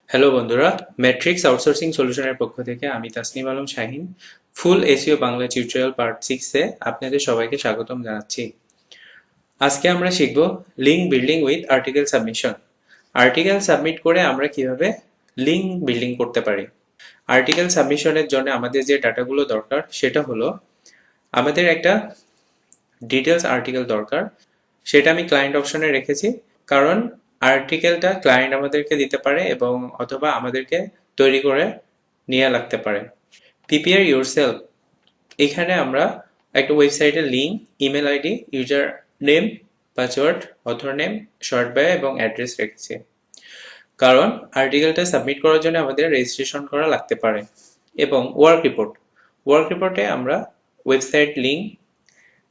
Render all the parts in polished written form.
Hello বন্ধুরা, matrix outsourcing সলিউশনের পক্ষ থেকে আমি তাসনিম আলম শাহিন ফুল এসইও বাংলা টিউটোরিয়াল পার্ট 6 এ আপনাদের সবাইকে স্বাগতম জানাচ্ছি। আজকে আমরা শিখব link building with article submission. Article submit করে আমরা কিভাবে লিঙ্ক বিল্ডিং করতে পারি। আর্টিকেল সাবমিশনের জন্য আমাদের যে ডাটাগুলো দরকার সেটা হলো আমাদের একটা ডিটেলস আর্টিকেল দরকার। সেটা আমি ক্লায়েন্ট অপশনে রেখেছি, কারণ আর্টিকেলটা ক্লায়েন্ট আমাদেরকে দিতে পারে এবং অথবা আমাদেরকে তৈরি করে নিয়ে লাগতে পারে। প্রিপেয়ার ইউরসেলফ, এখানে আমরা একটা ওয়েবসাইটের link, email ID, user name, password, author name, short bio এবং অ্যাড্রেস রেখেছি, কারণ আর্টিকেলটা সাবমিট করার জন্য আমাদের রেজিস্ট্রেশন করা লাগতে পারে। এবং ওয়ার্ক রিপোর্টে আমরা website link,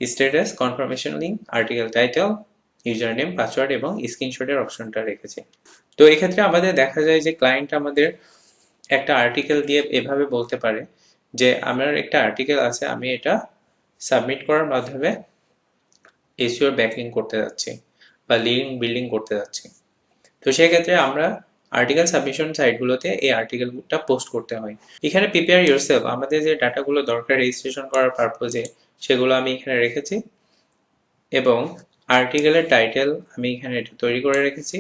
status, confirmation link, article title, user name, password এবং স্ক্রিনশটের অপশনটা রেখেছি। তো এক্ষেত্রে আমাদের দেখা যায় যে ক্লায়েন্ট আমাদের একটা আর্টিকেল দিয়ে এভাবে বলতে পারে যে আমার একটা আর্টিকেল আছে, আমি এটা সাবমিট করার মাধ্যমে এসইওর ব্যাকলিংক করতে যাচ্ছি বা লিঙ্ক বিল্ডিং করতে যাচ্ছি। তো সেক্ষেত্রে আমরা আর্টিকেল সাবমিশন সাইটগুলোতে এই আর্টিকেলটা পোস্ট করতে হয়। এখানে প্রিপেয়ার ইয়োরসেলফ, আমাদের যে ডাটাগুলো দরকার রেজিস্ট্রেশন করার পারপোজে সেগুলো আমি এখানে রেখেছি এবং আর্টিকেলের টাইটেল আমি এখানে এটা তৈরি করে রেখেছি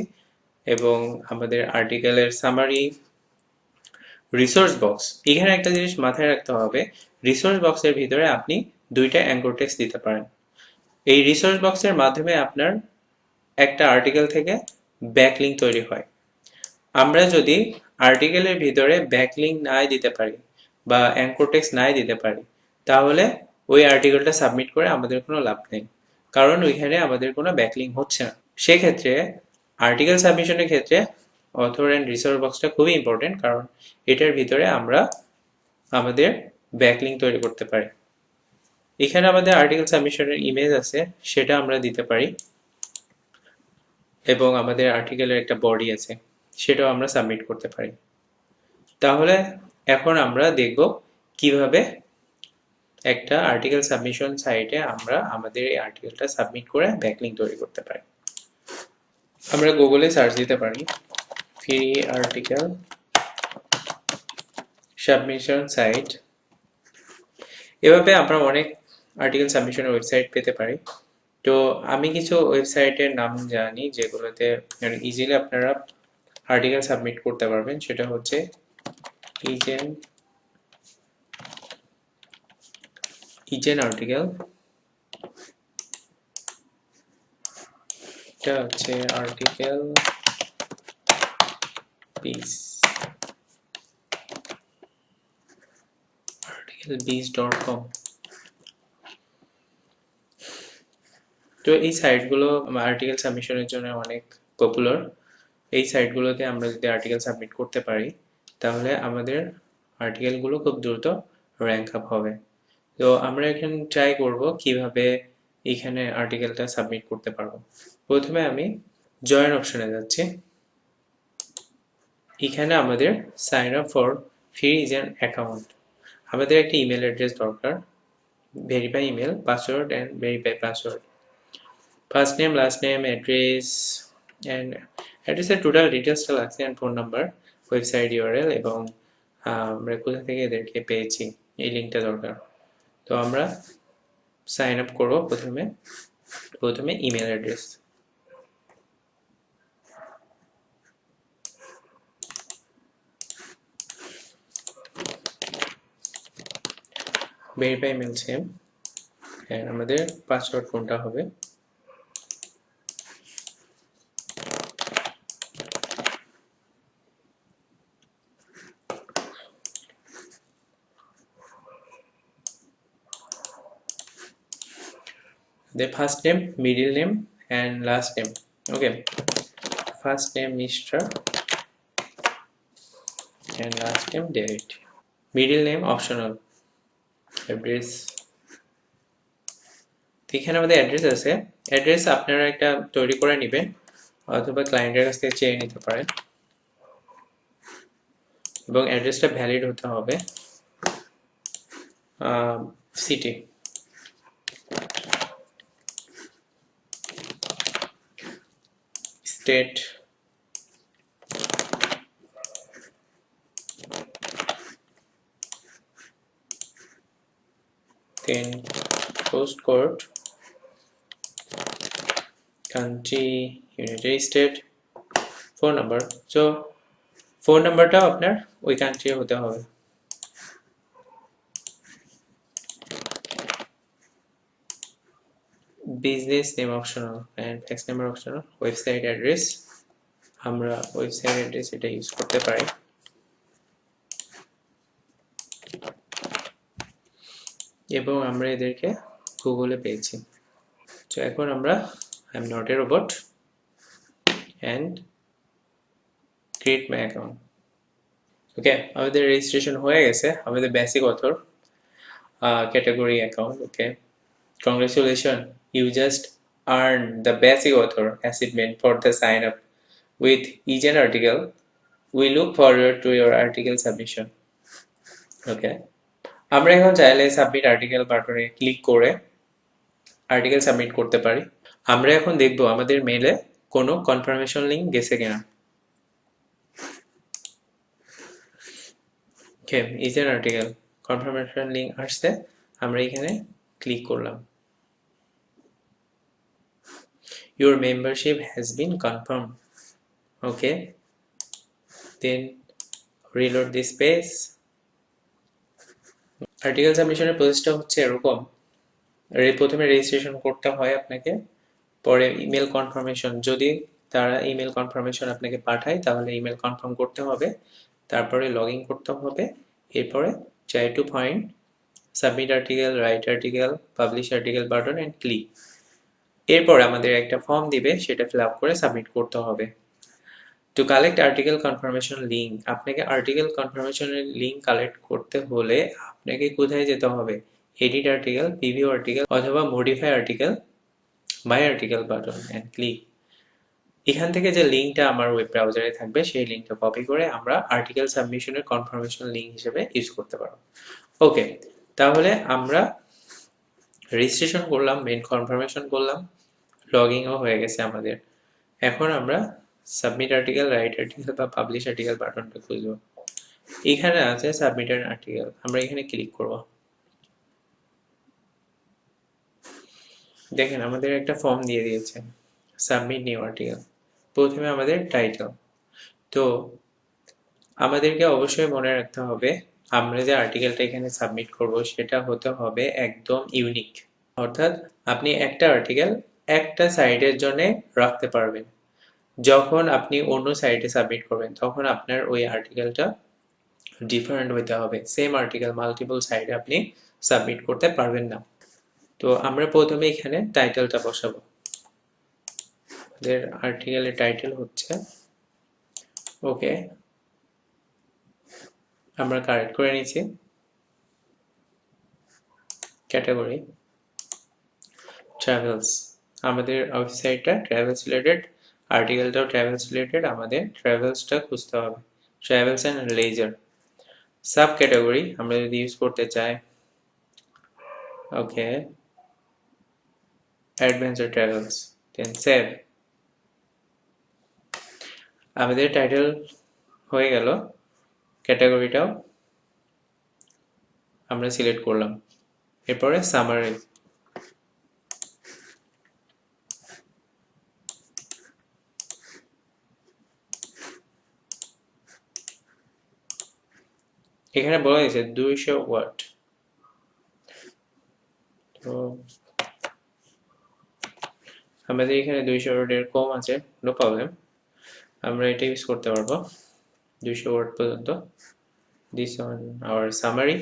এবং আমাদের আর্টিকেলের সামারি, রিসোর্স বক্স। এখানে একটা জিনিস মাথায় রাখতে হবে, রিসোর্স বক্সের ভিতরে আপনি দুইটা অ্যাঙ্কর টেক্সট দিতে পারেন। এই রিসোর্স বক্সের মাধ্যমে আপনার একটা আর্টিকেল থেকে ব্যাকলিঙ্ক তৈরি হয়। আমরা যদি আর্টিকেলের ভিতরে ব্যাকলিঙ্ক নাই দিতে পারি বা অ্যাঙ্কর টেক্সট নাই দিতে পারি, তাহলে ওই আর্টিকেলটা সাবমিট করে আমাদের কোনো লাভ নেই, কারণ ওইখানে আমাদের কোনো ব্যাকলিঙ্ক হচ্ছে না। সেক্ষেত্রে আর্টিকেল সাবমিশনের ক্ষেত্রে অথর অ্যান্ড রিসোর্স বক্সটা খুবই ইম্পর্টেন্ট, কারণ এটার ভিতরে আমরা আমাদের ব্যাকলিঙ্ক তৈরি করতে পারি। এখানে আমাদের আর্টিকেল সাবমিশনের ইমেজ আছে, সেটা আমরা দিতে পারি এবং আমাদের আর্টিকেলের একটা বডি আছে, সেটাও আমরা সাবমিট করতে পারি। তাহলে এখন আমরা দেখব কিভাবে একটা আর্টিকেল সাবমিশন সাইটে আমরা আমাদের এই আর্টিকেলটা সাবমিট করে ব্যাকলিঙ্ক তৈরি করতে পারি। আমরা গুগলে সার্চ দিতে পারি ফ্রি আর্টিকেল সাবমিশন সাইট। এভাবে আমরা অনেক আর্টিকেল সাবমিশনের ওয়েবসাইট পেতে পারি। তো আমি কিছু ওয়েবসাইটের নাম জানি যেগুলোতে ইজিলি আপনারা আর্টিকেল সাবমিট করতে পারবেন। সেটা হচ্ছে ইজেন আর্টিকেল, এটা হচ্ছে আর্টিকেল বিজ, articlebiz.com। তো এই সাইটগুলো আর্টিকেল সাবমিশনের জন্য অনেক পপুলার। এই সাইটগুলোতে আমরা যদি আর্টিকেল সাবমিট করতে পারি, তাহলে আমাদের আর্টিকেলগুলো খুব দ্রুত র্যাঙ্ক আপ হবে। তো আমরা এখানে ট্রাই করব কিভাবে এখানে আর্টিকেলটা সাবমিট করতে পারবো। প্রথমে আমি জয়েন অপশনে যাচ্ছি। এখানে আমাদের sign up for free Ezine account, আমাদের একটা ইমেল অ্যাড্রেস দরকার, verify email, password and verify password, first name, last name, address and অ্যাড্রেসের টোটাল ডিটেলসটা লাগছে and phone number, website URL এবং আমরা কোথা থেকে এদেরকে পেয়েছি এই লিঙ্কটা দরকার। তো আমরা সাইন আপ করবো প্রথমে email address, verify email same, and আমাদের পাসওয়ার্ড কোনটা হবে, the first name, middle name and last name. Okay, first name Mr. and last name David, middle name optional, address, এখানে আমাদের অ্যাড্রেস আছে। অ্যাড্রেস আপনারা একটা তৈরি করে নেবেন অথবা ক্লায়েন্টের কাছ থেকে চেয়ে নিতে পারেন এবং অ্যাড্রেসটা ভ্যালিড হতে হবে। City, state, then postcode, country, United States, phone number. So phone নাম্বারটাও আপনার ওই কান্ট্রি হতে হবে। Business name optional and fax number optional. Website address, আমরা ওয়েবসাইট অ্যাড্রেস এটা ইউজ করতে পারি। এবং আমরা এদেরকে গুগলে পেয়েছি। তো এখন আমরা I am not a robot and create my account. Okay, আমাদের রেজিস্ট্রেশন হয়ে গেছে আমাদের basic author category account. Okay, congratulations, you just earned the basic author achievement for the sign up with each an article. We look forward to your article submission. Okay, আমরা এখন চাইলে submit article বাটনে click করে article submit করতে পারি। আমরা এখন দেখব আমাদের মেইলে কোনো কনফার্মেশন লিংক গেছে কিনা। Okay, Ezine article confirmation link আসছে, আমরা এখানে ক্লিক করলাম। Your membership has been confirmed. Okay, then reload this page. Article সাবমিশনের প্রসেসটা হচ্ছে এরকম, প্রথমে রেজিস্ট্রেশন করতে হয় আপনাকে, পরে ইমেল কনফার্মেশন, যদি তারা ইমেল কনফার্মেশন আপনাকে পাঠায় তাহলে ইমেল কনফার্ম করতে হবে, তারপরে লগ ইন করতে হবে, এরপরে try to find, submit article, write article, publish article button and click. এরপর আমাদের একটা ফর্ম দিবে, সেটা ফিল আপ করে সাবমিট করতে হবে। To collect article confirmation link, আপনাকে আর্টিকেল কনফার্মেশনের লিঙ্ক কালেক্ট করতে হলে আপনাকে কোথায় যেতে হবে? এডিট আর্টিকেল, প্রিভিউ আর্টিকেল অথবা modify article, my article button and click. এখান থেকে যে লিঙ্কটা আমার ওয়েব ব্রাউজারে থাকবে সেই লিঙ্কটা কপি করে আমরা আর্টিকেল সাবমিশনের কনফার্মেশন লিঙ্ক হিসেবে ইউজ করতে পারবো। ওকে, তাহলে আমরা রেজিস্ট্রেশন করলাম, মেইন কনফার্মেশন করলাম, লগইনও হয়ে গেছে আমাদের। এখন আমরা সাবমিট আর্টিকেল, রাইট আর্টিকেল বা পাবলিশ আর্টিকেল বাটনটা খুঁজব। এখানে আছে সাবমিট অ্যান আর্টিকেল, আমরা এখানে ক্লিক করব। দেখেন আমাদের একটা ফর্ম দিয়ে দিয়েছে, সাবমিট নিউ আর্টিকেল। প্রথমে আমাদের টাইটেল। তো আমাদেরকে অবশ্যই মনে রাখতে হবে আমরা যে আর্টিকেলটা এখানে সাবমিট করব সেটা হতে হবে একদম ইউনিক, অর্থাৎ আপনি একটা আর্টিকেল একটা সাইটের জন্য রাখতে পারবেন। যখন আপনি অন্য সাইটে সাবমিট করবেন তখন আপনার ওই আর্টিকেলটা ডিফারেন্ট হতে হবে। সেম আর্টিকেল মাল্টিপল সাইটে আপনি সাবমিট করতে পারবেন না। তো আমরা প্রথমে এখানে টাইটেলটা বসাবো। আমাদের আর্টিকেলের টাইটেল হচ্ছে, ওকে আমরা কারেক্ট করে নিয়েছি। ক্যাটাগরি ট্রাভেলস, আমাদের ওয়েবসাইটটা ট্রাভেলস রিলেটেড, আর্টিকেলটাও ট্রাভেলস রিলেটেড, আমাদের ট্রাভেলসটা খুঁজতে হবে, travels and leisure. Sub category আমরা যদি ইউজ করতে চাই, okay adventure travels, then save. আমাদের টাইটেল হয়ে গেল, ক্যাটাগরিটাও আমরা সিলেক্ট করলাম। এরপরে সামারি, এখানে বলা হয়েছে 200 ওয়ার্ড। তো আমাদের এখানে 200 ওয়ার্ডের কম আছে, নো প্রবলেম, আমরা এটা ইউজ করতে পারবো 200 ওয়ার্ড পর্যন্ত। This on our summary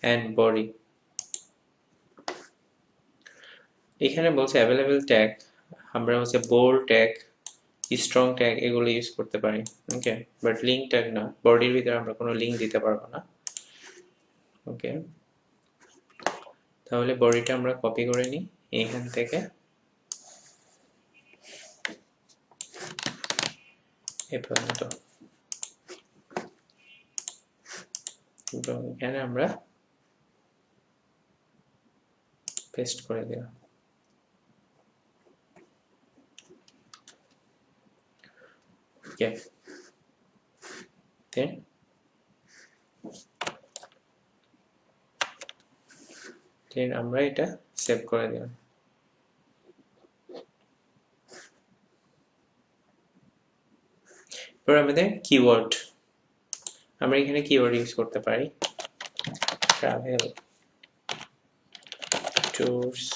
and body. এখানে বলছে অ্যাভেলেবল ট্যাগ, আমরা হচ্ছে বোল্ড ট্যাগ, স্ট্রং ট্যাগ এগুলো ইউজ করতে পারি। ওকে, বাট লিঙ্ক ট্যাগ না, বডির ভিতরে আমরা কোনো লিঙ্ক দিতে পারবো না। ওকে, তাহলে বডিটা আমরা কপি করে নিই এইখান থেকে, এ পর্যন্ত। এখানে আমরা পেস্ট করে দিলাম। ওকে, দেন দেন আমরা এটা সেভ করে দিলাম। এবার আমাদের কিওয়ার্ড, আমরা এখানে কিওয়ার্ড ইউজ করতে পারি, ট্রাভেল, ট্যুরস,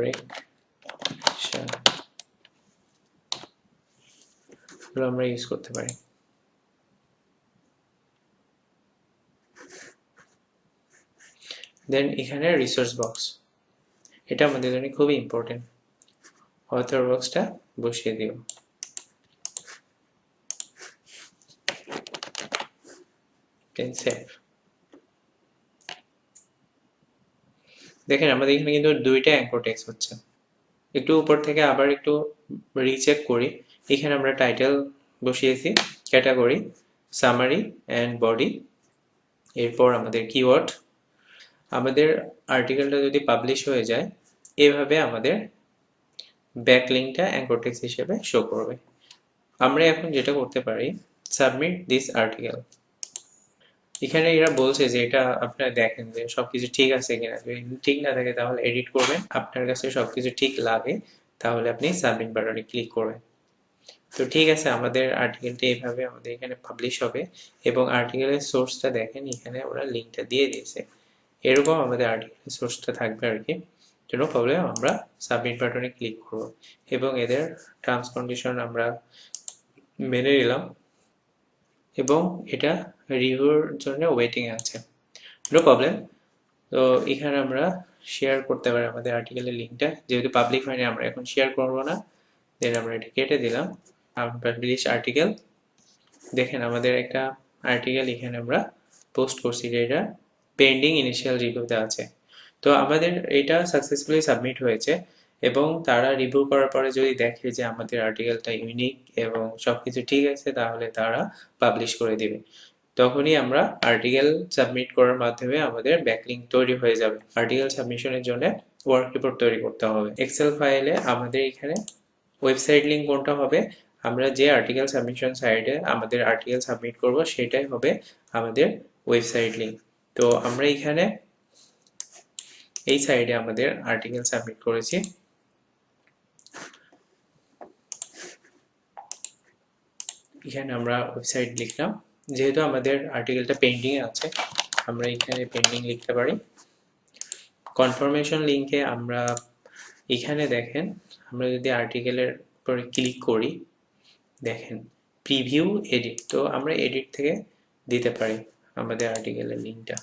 রিকশন, এগুলো আমরা ইউজ করতে পারি। দেন এখানে রিসোর্স বক্স, এটা আমাদের জন্য খুবই ইম্পর্টেন্ট। অথর বক্সটা বসিয়ে দিও। দেন সেভ। দেখেন আমাদের এখানে কিন্তু দুইটা অ্যাঙ্কর টেক্সট হচ্ছে। একটু উপর থেকে আবার একটু রিচেক করি। এখানে আমরা টাইটেল বসিয়েছি, ক্যাটাগরি, সামারি অ্যান্ড বডি, এরপর আমাদের কিওয়ার্ড। আমাদের আর্টিকেলটা যদি পাবলিশ হয়ে যায়, এভাবে আমাদের ব্যাকলিংকটা অ্যাঙ্কর টেক্সট হিসেবে শো করবে। আমরা এখন যেটা করতে পারি, সাবমিট দিস আর্টিকেল। এখানে এরা বলছে যে এটা আপনারা দেখেন যে সবকিছু ঠিক আছে কিনা, যদি ঠিক না থাকে তাহলে এডিট করবেন, আপনার কাছে সবকিছু ঠিক লাগে তাহলে আপনি সাবমিট বাটনে ক্লিক করবেন। তো ঠিক আছে, আমাদের আর্টিকেলটা এইভাবে আমাদের এখানে পাবলিশ হবে এবং আর্টিকেলের সোর্সটা দেখেন এখানে ওরা লিঙ্কটা দিয়ে দিয়েছে। এরকম আমাদের আর্টিকেলের সোর্সটা থাকবে আর কি। নো প্রবলেম, আমরা সাবমিট বাটনে ক্লিক করব এবং এদের টার্মস কন্ডিশন আমরা মেনে নিলাম এবং এটা রিভিউর জন্য ওয়েটিং আছে। No problem. তো এখানে আমরা শেয়ার করতে পারি আমাদের আর্টিকেলের লিঙ্কটা, যেহেতু পাবলিক হয়নি আমরা এখন শেয়ার করব না। দেন আমরা এটা কেটে দিলাম। পাবলিশ আর্টিকেল, দেখেন আমাদের একটা আর্টিকেল এখানে আমরা পোস্ট করছি যেটা পেন্ডিং ইনিশিয়াল রিভিউতে আছে। তো আমাদের এটা সাকসেসফুলি সাবমিট হয়েছে এবং তারা রিভিউ করার পরে যদি দেখে যে আমাদের আর্টিকেলটা ইউনিক এবং সবকিছু ঠিক আছে তাহলে তারা পাবলিশ করে দিবে। তখনই আমরা আর্টিকেল সাবমিট করার মাধ্যমে আমাদের ব্যাকলিঙ্ক তৈরি হয়ে যাবে। আর্টিকেল সাবমিশনের জন্য ওয়ার্ক রিপোর্ট তৈরি করতে হবে। এক্সেল ফাইলে আমাদের এখানে ওয়েবসাইট লিঙ্ক কোনটা হবে, আমরা যে আর্টিকেল সাবমিশন সাইটে আমাদের আর্টিকেল সাবমিট করব সেটাই হবে আমাদের ওয়েবসাইট লিঙ্ক। তো আমরা এখানে এই সাইডে আমাদের আর্টিকেল সাবমিট করেছি। এখানে আমরা ওয়েবসাইট লিখলাম, যেহেতু আমাদের আর্টিকেলটা পেন্ডিং আছে আমরা এখানে পেন্ডিং লিখতে পারি। কনফার্মেশন লিঙ্কে আমরা এখানে দেখেন, আমরা যদি আর্টিকেলের উপরে ক্লিক করি দেখেন প্রিভিউ এডিট, তো আমরা এডিট থেকে দিতে পারি আমাদের আর্টিকেলের লিঙ্কটা।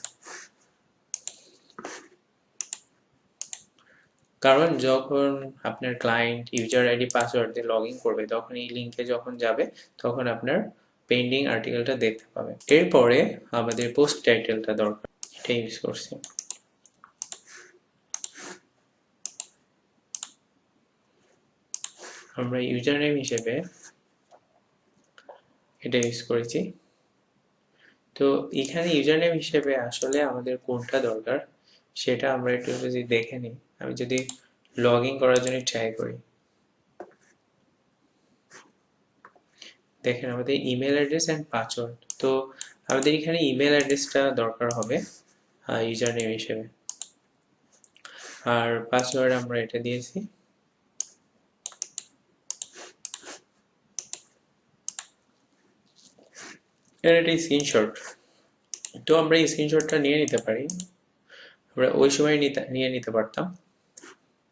কারণ যখন আপনার ক্লায়েন্ট ইউজার আইডি পাসওয়ার্ড দিয়ে লগ ইন করবে তখন এই লিঙ্কে যখন যাবে তখন আপনার পেন্ডিং আর্টিকেলটা দেখতে পাবে। এরপরে আমাদের পোস্ট টাইটেলটা দরকার, এটা ইউজ করছি। আমরা ইউজার নেম হিসেবে এটা ইউজ করেছি। তো এখানে ইউজার নেম হিসেবে আসলে আমাদের কোনটা দরকার সেটা আমরা একটু যদি দেখে নিই। আমি যদি লগ ইন করার জন্য ট্রাই করি, দেখেন আমাদের ইমেল অ্যাড্রেস অ্যান্ড পাসওয়ার্ড। তো আমাদের এখানে ইমেল অ্যাড্রেসটা দরকার হবে ইউজার নেম হিসেবে, আর পাসওয়ার্ড আমরা এটা দিয়েছি। এর একটা স্ক্রিনশট, তো আমরা এই স্ক্রিনশটটা নিয়ে নিতে পারি, আমরা ওই সময় নিয়ে নিতে পারতাম।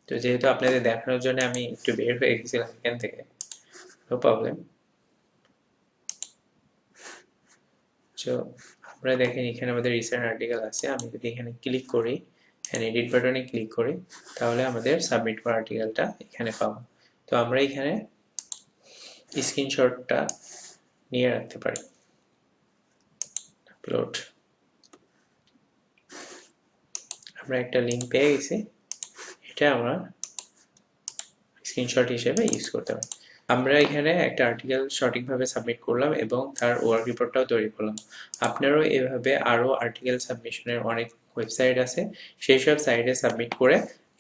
তো যেহেতু আপনাদের দেখানোর জন্য আমি একটু বের হয়ে গেছিলাম এখান থেকে, নো প্রবলেম। তো আমরা দেখেন এখানে আমাদের রিসেন্ট আর্টিকেল আছে, আমি যদি এখানে ক্লিক করি এডিট বাটনে ক্লিক করি তাহলে আমাদের সাবমিট করা আর্টিকেলটা এখানে পাবো। তো আমরা এখানে স্ক্রিনশটটা নিয়ে রাখতে পারি। আপলোড, আমরা একটা লিঙ্ক পেয়ে গেছি, এটা আমরা স্ক্রিনশট হিসেবে ইউজ করতে পারি। আমরা এখানে একটা আর্টিকেল সঠিকভাবে সাবমিট করলাম এবং তার ওয়ার্ক রিপোর্টটাও তৈরি করলাম। আপনারাও এভাবে আরও আর্টিকেল সাবমিশনের অনেক ওয়েবসাইট আছে, সেই সব সাইটে সাবমিট করে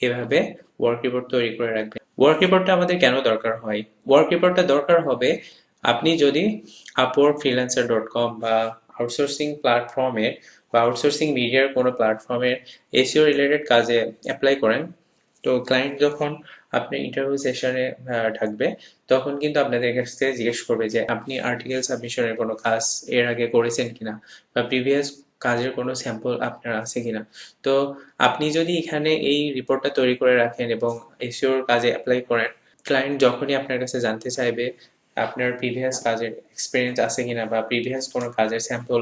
এভাবে ওয়ার্ক রিপোর্ট তৈরি করে রাখবেন। ওয়ার্ক রিপোর্টটা আমাদের কেন দরকার হয়? ওয়ার্ক রিপোর্টটা দরকার হবে আপনি যদি আপওয়ার্ক, ফ্রিল্যান্সার.কম বা আউটসোর্সিং প্ল্যাটফর্মের বা আউটসোর্সিং মিডিয়ার কোনো প্ল্যাটফর্মের এসইও রিলেটেড কাজে অ্যাপ্লাই করেন, তো ক্লায়েন্ট যখন আপনি ইন্টারভিউ সেশনে থাকবে, তখন কিন্তু আপনাদের কাছ থেকে জিজ্ঞেস করবে যে আপনি আর্টিকেল সাবমিশনের কোনো কাজ এর আগে করেছেন কিনা, বা প্রিভিয়াস কাজের কোনো স্যাম্পল আপনার আছে কিনা। তো আপনি যদি এখানে এই রিপোর্টটা তৈরি করে রাখেন এবং এসইওর কাজে অ্যাপ্লাই করেন, ক্লায়েন্ট যখনই আপনার কাছে জানতে চাইবে আপনার প্রিভিয়াস কাজের এক্সপিরিয়েন্স আছে কিনা বা প্রিভিয়াস কোনো কাজের স্যাম্পল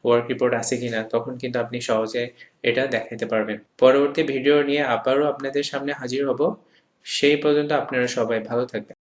ওয়ার্ক রিপোর্ট আছে কিনা, তখন কিন্তু আপনি সহজে এটা দেখাতে পারবেন। পরবর্তী ভিডিও নিয়ে আবারও আপনাদের সামনে হাজির হব। সেই পর্যন্ত আপনারা সবাই ভালো থাকবেন।